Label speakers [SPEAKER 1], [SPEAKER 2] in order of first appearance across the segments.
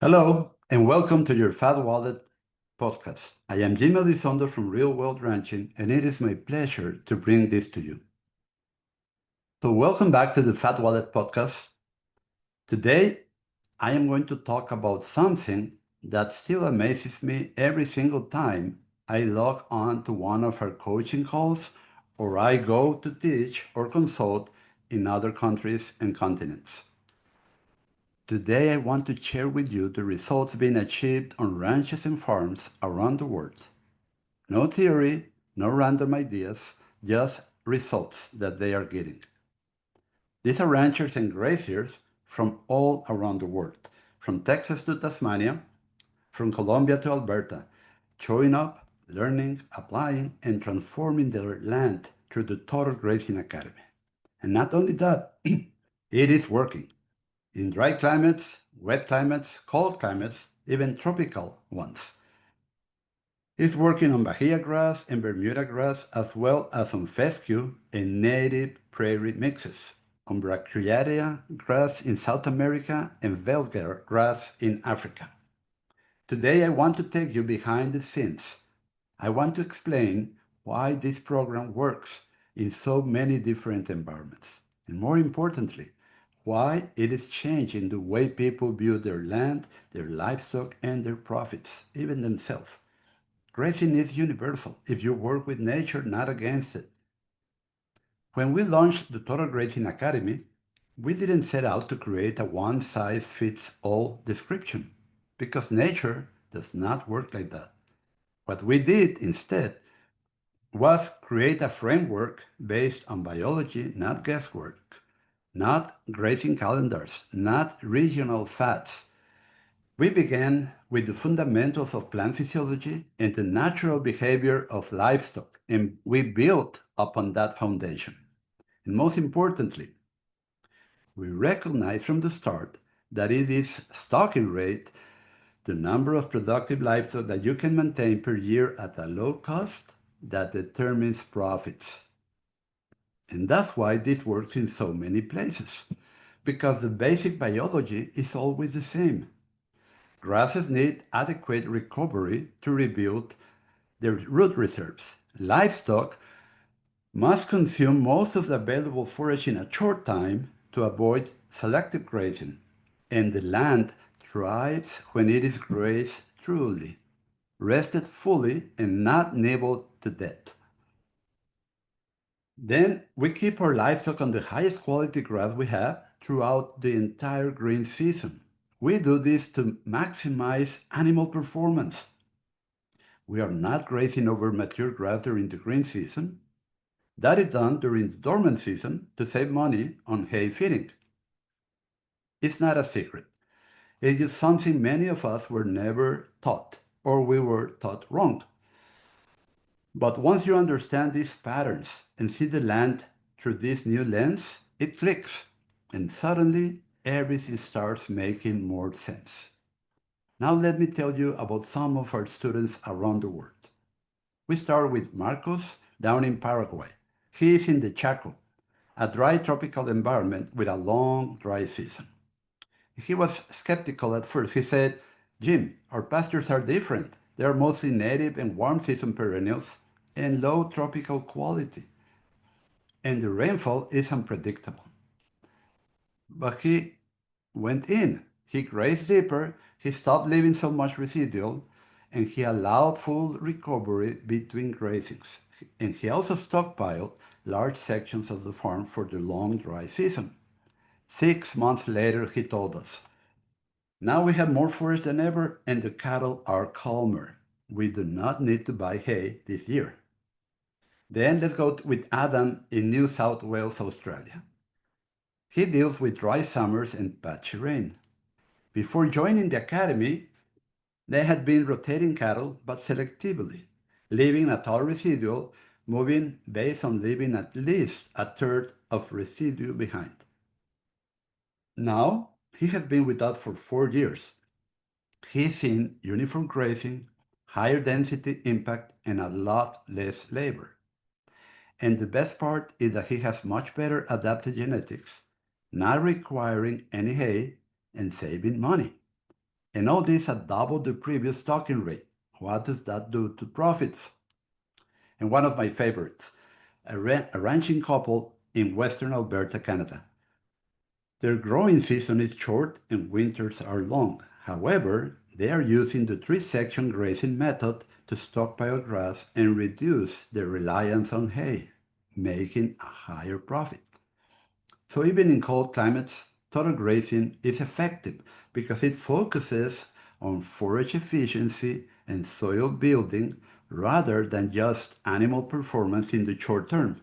[SPEAKER 1] Hello, and welcome to your Fat Wallet podcast. I am Jaime Elizondo from Real World Ranching, and it is my pleasure to bring this to you. So, welcome back to the Fat Wallet podcast. Today, I am going to talk about something that still amazes me every single time I log on to one of our coaching calls or I go to teach or consult in other countries and continents. Today, I want to share with you the results being achieved on ranches and farms around the world. No theory, no random ideas, just results that they are getting. These are ranchers and graziers from all around the world, from Texas to Tasmania, from Colombia to Alberta, showing up, learning, applying, and transforming their land through the Total Grazing Academy. And not only that, it is working. In dry climates, wet climates, cold climates, even tropical ones. It's working on Bahia grass and Bermuda grass as well as on fescue and native prairie mixes, on Brachyria grass in South America and Veldt grass in Africa. Today I want to take you behind the scenes. I want to explain why this program works in so many different environments. And more importantly, why it is changing the way people view their land, their livestock, and their profits, even themselves. Grazing is universal if you work with nature, not against it. When we launched the Total Grazing Academy, we didn't set out to create a one-size-fits-all description, because nature does not work like that. What we did instead was create a framework based on biology, not guesswork, not grazing calendars, not regional fats. We began with the fundamentals of plant physiology and the natural behavior of livestock, and we built upon that foundation. And most importantly, we recognized from the start that it is stocking rate, the number of productive livestock that you can maintain per year at a low cost, that determines profits. And that's why this works in so many places, because the basic biology is always the same. Grasses need adequate recovery to rebuild their root reserves. Livestock must consume most of the available forage in a short time to avoid selective grazing. And the land thrives when it is grazed truly, rested fully, and not nibbled to death. Then we keep our livestock on the highest quality grass we have throughout the entire green season. We do this to maximize animal performance. We are not grazing over mature grass during the green season. That is done during the dormant season to save money on hay feeding. It's not a secret. It is something many of us were never taught, or we were taught wrong. But once you understand these patterns and see the land through this new lens, it clicks, and suddenly everything starts making more sense. Now let me tell you about some of our students around the world. We start with Marcos down in Paraguay. He is in the Chaco, a dry tropical environment with a long dry season. He was skeptical at first. He said, "Jim, our pastures are different. They are mostly native and warm season perennials and low tropical quality. And the rainfall is unpredictable." But he went in. He grazed deeper, he stopped leaving so much residual, and he allowed full recovery between grazings. And he also stockpiled large sections of the farm for the long dry season. 6 months later, he told us, "Now we have more forage than ever, and the cattle are calmer. We do not need to buy hay this year." Then let's go with Adam in New South Wales, Australia. He deals with dry summers and patchy rain. Before joining the academy, they had been rotating cattle, but selectively, leaving a tall residual, moving based on leaving at least a third of residue behind. Now, he has been with us for 4 years. He's seen uniform grazing, higher density impact, and a lot less labor. And the best part is that he has much better adapted genetics, not requiring any hay and saving money. And all this at double the previous stocking rate. What does that do to profits? And one of my favorites, a ranching couple in Western Alberta, Canada. Their growing season is short and winters are long. However, they are using the three-section grazing method to stockpile grass and reduce their reliance on hay, making a higher profit. So even in cold climates, total grazing is effective because it focuses on forage efficiency and soil building rather than just animal performance in the short term.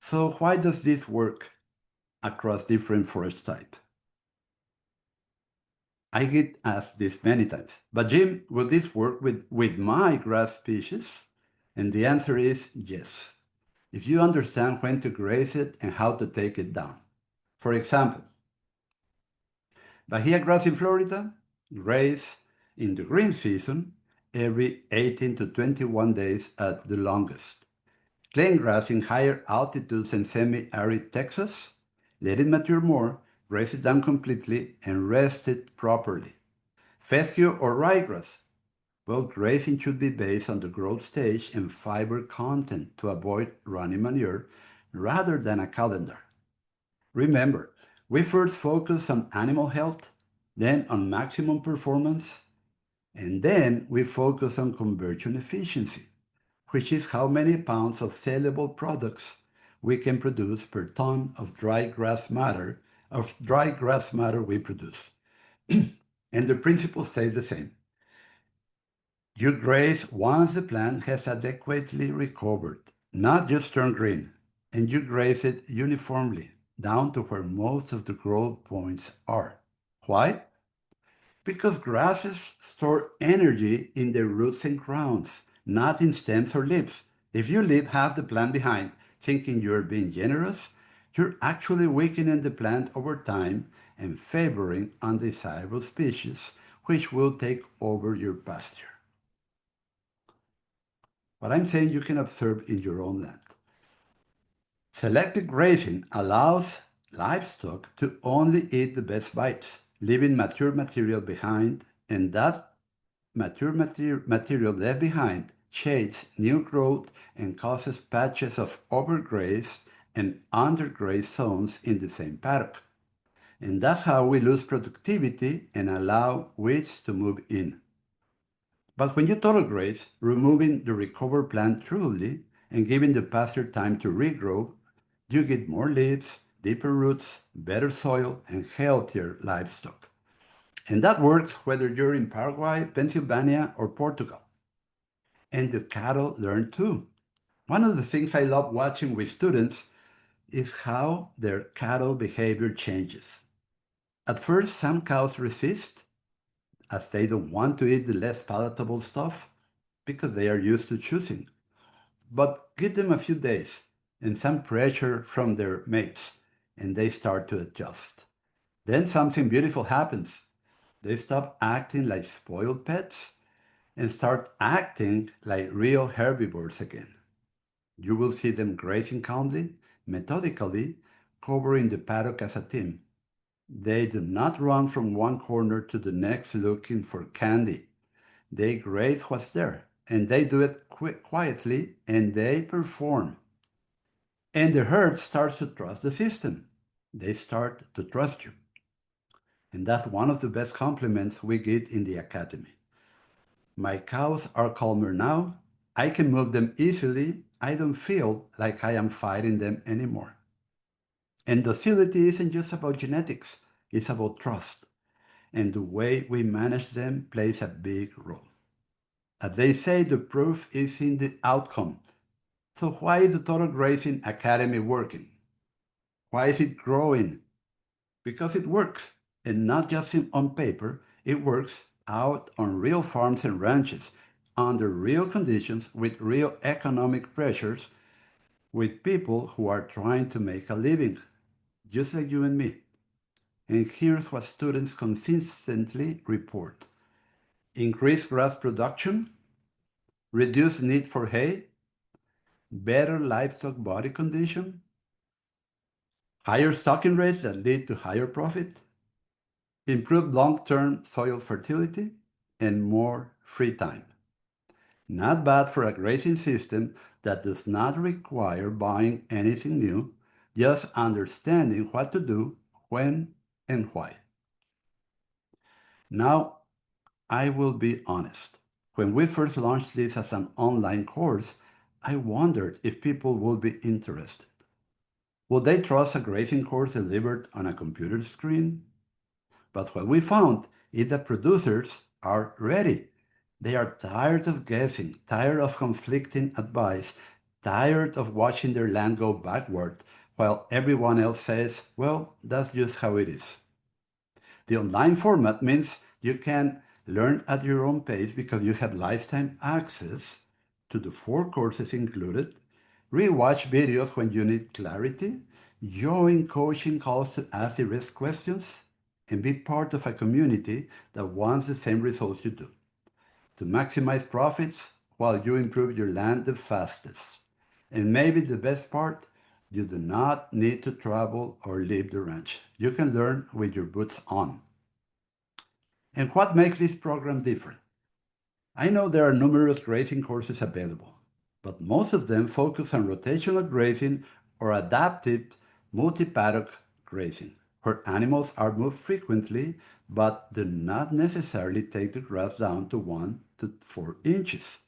[SPEAKER 1] So why does this work across different forage types? I get asked this many times, but Jim, will this work with my grass species? And the answer is yes, if you understand when to graze it and how to take it down. For example, Bahia grass in Florida graze in the green season every 18 to 21 days at the longest. Plain grass in higher altitudes and semi-arid Texas, let it mature more, graze it down completely, and rest it properly. Fescue or ryegrass. Well, grazing should be based on the growth stage and fiber content to avoid running manure rather than a calendar. Remember, we first focus on animal health, then on maximum performance, and then we focus on conversion efficiency, which is how many pounds of sellable products we can produce per ton of dry grass matter we produce. And the principle stays the same. You graze once the plant has adequately recovered, not just turned green, and you graze it uniformly down to where most of the growth points are. Why? Because grasses store energy in their roots and crowns, not in stems or leaves. If you leave half the plant behind thinking you're being generous, you're actually weakening the plant over time and favoring undesirable species which will take over your pasture. What I'm saying you can observe in your own land. Selective grazing allows livestock to only eat the best bites, leaving mature material behind, and that material left behind shades new growth and causes patches of overgrazed and undergrazed zones in the same paddock. And that's how we lose productivity and allow weeds to move in. But when you total graze, removing the recovered plant truly and giving the pasture time to regrow, you get more leaves, deeper roots, better soil, and healthier livestock. And that works whether you're in Paraguay, Pennsylvania, or Portugal. And the cattle learn too. One of the things I love watching with students is how their cattle behavior changes. At first, some cows resist as they don't want to eat the less palatable stuff because they are used to choosing. But give them a few days and some pressure from their mates, and they start to adjust. Then something beautiful happens. They stop acting like spoiled pets and start acting like real herbivores again. You will see them grazing calmly, methodically, covering the paddock as a team. They do not run from one corner to the next looking for candy. They graze what's there, and they do it quietly, and they perform. And the herd starts to trust the system. They start to trust you. And that's one of the best compliments we get in the academy. My cows are calmer now. I can move them easily. I don't feel like I am fighting them anymore. And docility isn't just about genetics, it's about trust. And the way we manage them plays a big role. As they say, the proof is in the outcome. So why is the Total Grazing Academy working? Why is it growing? Because it works, and not just on paper, it works out on real farms and ranches, under real conditions, with real economic pressures, with people who are trying to make a living, just like you and me. And here's what students consistently report. Increased grass production, reduced need for hay, better livestock body condition, higher stocking rates that lead to higher profit, improved long-term soil fertility, and more free time. Not bad for a grazing system that does not require buying anything new, just understanding what to do, when, and why. Now, I will be honest. When we first launched this as an online course, I wondered if people would be interested. Would they trust a grazing course delivered on a computer screen? But what we found is that producers are ready. They are tired of guessing, tired of conflicting advice, tired of watching their land go backward while everyone else says, well, that's just how it is. The online format means you can learn at your own pace because you have lifetime access to the 4 courses included, rewatch videos when you need clarity, join coaching calls to ask direct questions, and be part of a community that wants the same results you do, to maximize profits while you improve your land the fastest. And maybe the best part, you do not need to travel or leave the ranch. You can learn with your boots on. And what makes this program different? I know there are numerous grazing courses available, but most of them focus on rotational grazing or adaptive multi-paddock grazing, where animals are moved frequently but do not necessarily take the grass down to 1 to 4 inches.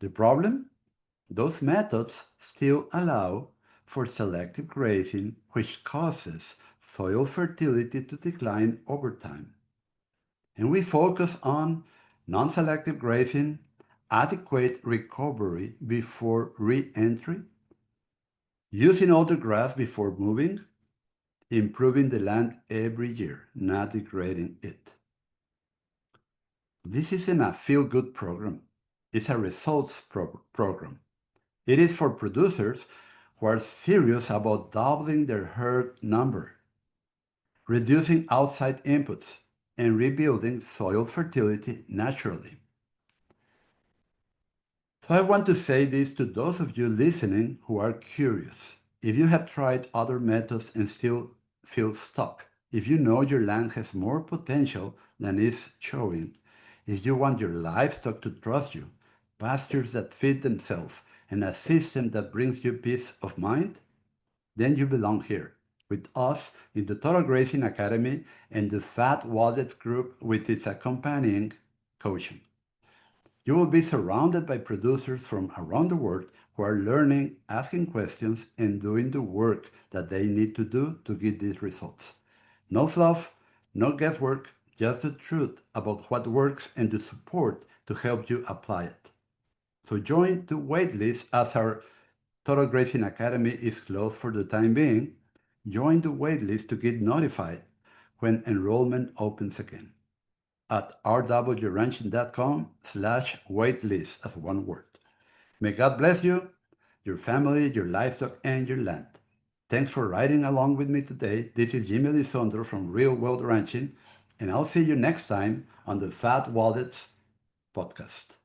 [SPEAKER 1] The problem? Those methods still allow for selective grazing, which causes soil fertility to decline over time. And we focus on non-selective grazing, adequate recovery before re-entry, using all the grass before moving, improving the land every year, not degrading it. This isn't a feel-good program. It's a results program. It is for producers who are serious about doubling their herd number, reducing outside inputs, and rebuilding soil fertility naturally. So I want to say this to those of you listening who are curious. If you have tried other methods and still feel stuck, if you know your land has more potential than is showing, if you want your livestock to trust you, pastures that feed themselves, and a system that brings you peace of mind, then you belong here with us in the Total Grazing Academy and the Fat Wallets group with its accompanying coaching. You will be surrounded by producers from around the world who are learning, asking questions, and doing the work that they need to do to get these results. No fluff, no guesswork, just the truth about what works and the support to help you apply it. So join the waitlist as our Total Grazing Academy is closed for the time being. Join the waitlist to get notified when enrollment opens again at rwranching.com/waitlist as one word. May God bless you, your family, your livestock, and your land. Thanks for riding along with me today. This is Jaime Elizondo from Real World Ranching, and I'll see you next time on the Fat Wallets podcast.